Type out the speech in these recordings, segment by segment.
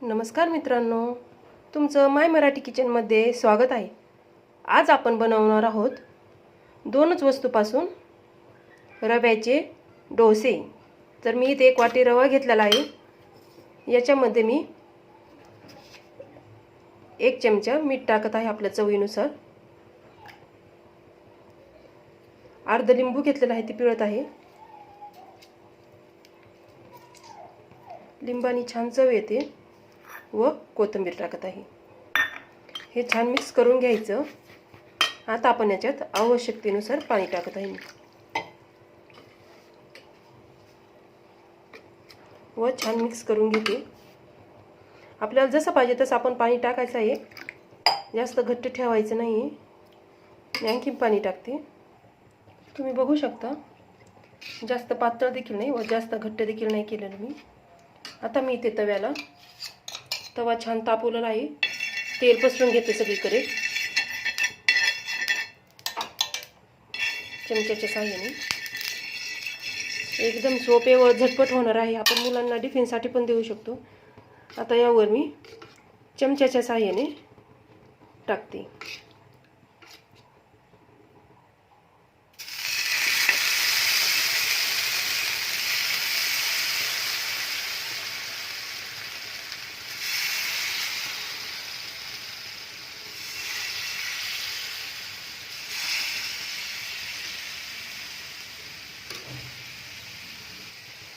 नमस्कार मित्रांनो, तुमचं माय मराठी किचनमध्ये स्वागत आहे। आज आपण बनवणार आहोत दोनच वस्तूपासून रव्याचे डोसे। तर मी इथे 1 वाटी रवा घेतलेला आहे। याच्यामध्ये मी 1 चमचा मीठ टाकत आहे आपल्या चवीनुसार। अर्ध लिंबू घेतलेला आहे, ते पिळत आहे। लिंबानी छान चव येते व कोथिंबीर टाकत आहे। हे छान मिक्स करून घ्यायचं। आता आपण याच्यात आवश्यकतेनुसार पाणी टाकत आहे व छान मिक्स करून घेते। आपल्याला जसं पाहिजे तसं आपण पाणी टाकायचं आहे, जास्त घट्ट ठेवायचं नाही। मी आणखी पाणी टाकते, तुम्ही बघू शकता। जास्त पातळ देखील नाही व जास्त घट्ट देखील नाही केलेलं मी। आता मी इथे तवा छान तापवलेला आहे, तेल पसरून घेते सगळीकडे चमच्याच्या साहाय्याने। एकदम सोपे व झटपट होणार आहे, आपण मुलांना टिफिनसाठी पण देऊ शकतो। आता यावर मी चमच्याच्या साहाय्याने टाकते।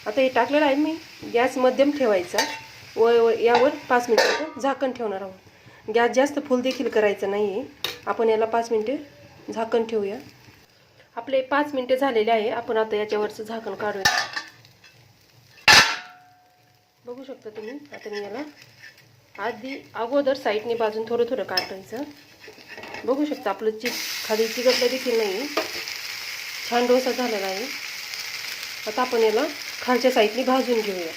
आता हे टाकलेलं आहे मी। गॅस मध्यम ठेवायचा व यावर 5 मिनिटाचं झाकण ठेवणार आहोत। गॅस जास्त फुल देखील करायचं नाही आहे, आपण याला 5 मिनिटे झाकण ठेवूया। आपले 5 मिनिटे झालेले आहे, आपण आता याच्यावरचं झाकण काढूया। बघू शकता तुम्ही। आता मी याला अगोदर साईडने बाजून थोडं थोडं काढायचं। बघू शकता आपलं खाली चिकटलं देखील नाही, छान डोसा झालेला आहे। आता आपण याला खालच्या साईडने भाजून घेऊया।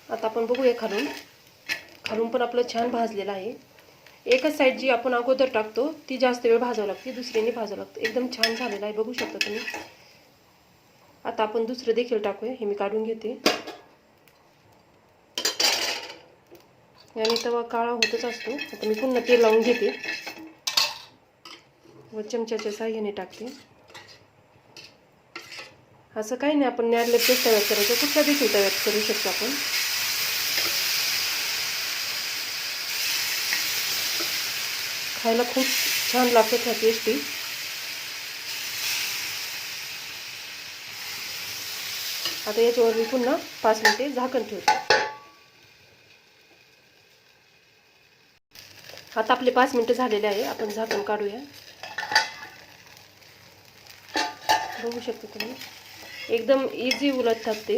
आता आपण बघूया खालून पण आपलं छान भाजलेलं आहे। एकच साईड जी आपण अगोदर टाकतो ती जास्त वेळ भाजावं लागते, दुसरीने भाजावं लागतं। एकदम छान झालेलं आहे, बघू शकता तुम्ही। आता आपण दुसरं देखील टाकूया, हे मी काढून घेते। याने तवा काळा होतच असतो। आता मी पुन्हा तेल लावून घेते व चमच्याच्या साहाय्याने टाकते। असं काही नाही, आपण नॅरलेपच तव्यात करायचं, कुठल्या देखील तव्यात करू शकतो आपण। खायला खूप छान लागतं, हा टेस्टी। आता याच्यावर मी पुन्हा 5 मिनिटे झाकण ठेवते। आता आपले 5 मिनिटे झालेले आहे, आपण झाकण काढूया। बघू शकता तुम्ही, एकदम इझी उलटतात ते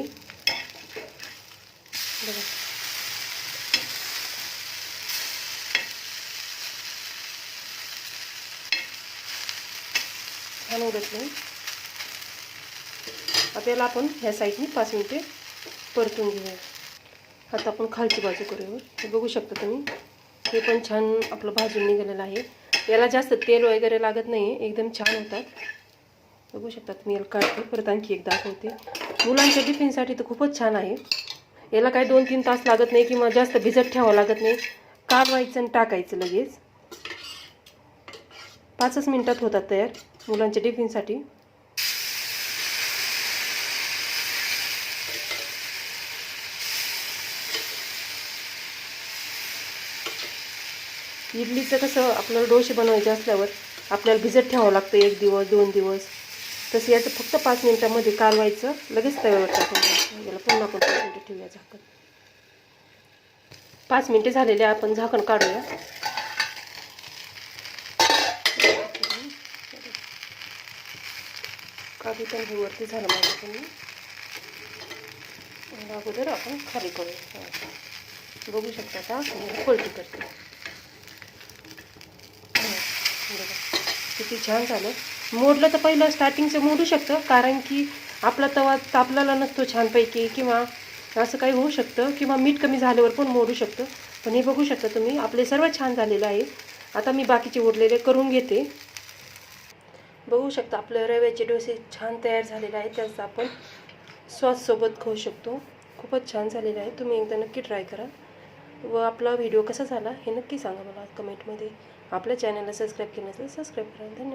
बघा। छान उलटले। आपल्याला आपण ह्या साईडने 5 मिनिटे परतून घेऊया। आता आपण खालची बाजू करूया। हे बघू शकता तुम्ही, हे पण छान आपलं भाजून निघालेलं आहे। याला जास्त तेल वगैरे लागत नाही, एकदम छान होतात। बघू शकता तुम्ही। याला काढते, परत आणखी एक दाखवते। मुलांच्या टिफिनसाठी तर खूपच छान आहे। याला काय 2-3 तास लागत नाही किंवा जास्त भिजत ठेवावं लागत नाही। काढवायचं आणि टाकायचं लगेच, 5च मिनिटात होतात तयार मुलांच्या टिफिनसाठी। इडलीचं कसं आपल्याला डोसे बनवायचे असल्यावर आपल्याला भिजत ठेवावं लागतं 1 दिवस 2 दिवस, तसं याचं फक्त 5 मिनिटांमध्ये कालवायचं, लगेच तव्यावर टाकायचं। याला पुन्हा आपण 5 मिनिटं ठेवूया झाकण। 5 मिनिटे झालेले, आपण झाकण काढूया। काढू पण हे वरती झालं माझ्याकडून, अगोदर आपण खाली करूया। बघू शकता, आता फोल्टी करते। किती छान झालं। मोडलं तर पहिलं स्टार्टिंगचं मोडू शकतं, कारण की आपला तवा तापलेला नसतो छानपैकी, किंवा असं काही होऊ शकतं, किंवा मीठ कमी झाल्यावर पण मोडू शकतं। पण हे बघू शकता तुम्ही, आपले सर्व छान झालेलं आहे। आता मी बाकीचे उरलेले करून घेते। बघू शकता आपले रव्याचे डोसे छान तयार झालेले आहेत। त्याचं आपण सॉससोबत खाऊ शकतो। खूपच छान झालेलं आहे. तुम्ही एकदा नक्की ट्राय करा व आपला व्हिडिओ कसा झाला हे नक्की सांगा मला कमेंटमध्ये. आपल्या चॅनलला सबस्क्राईब केलं नसेल सबस्क्राईब करा. धन्यवाद.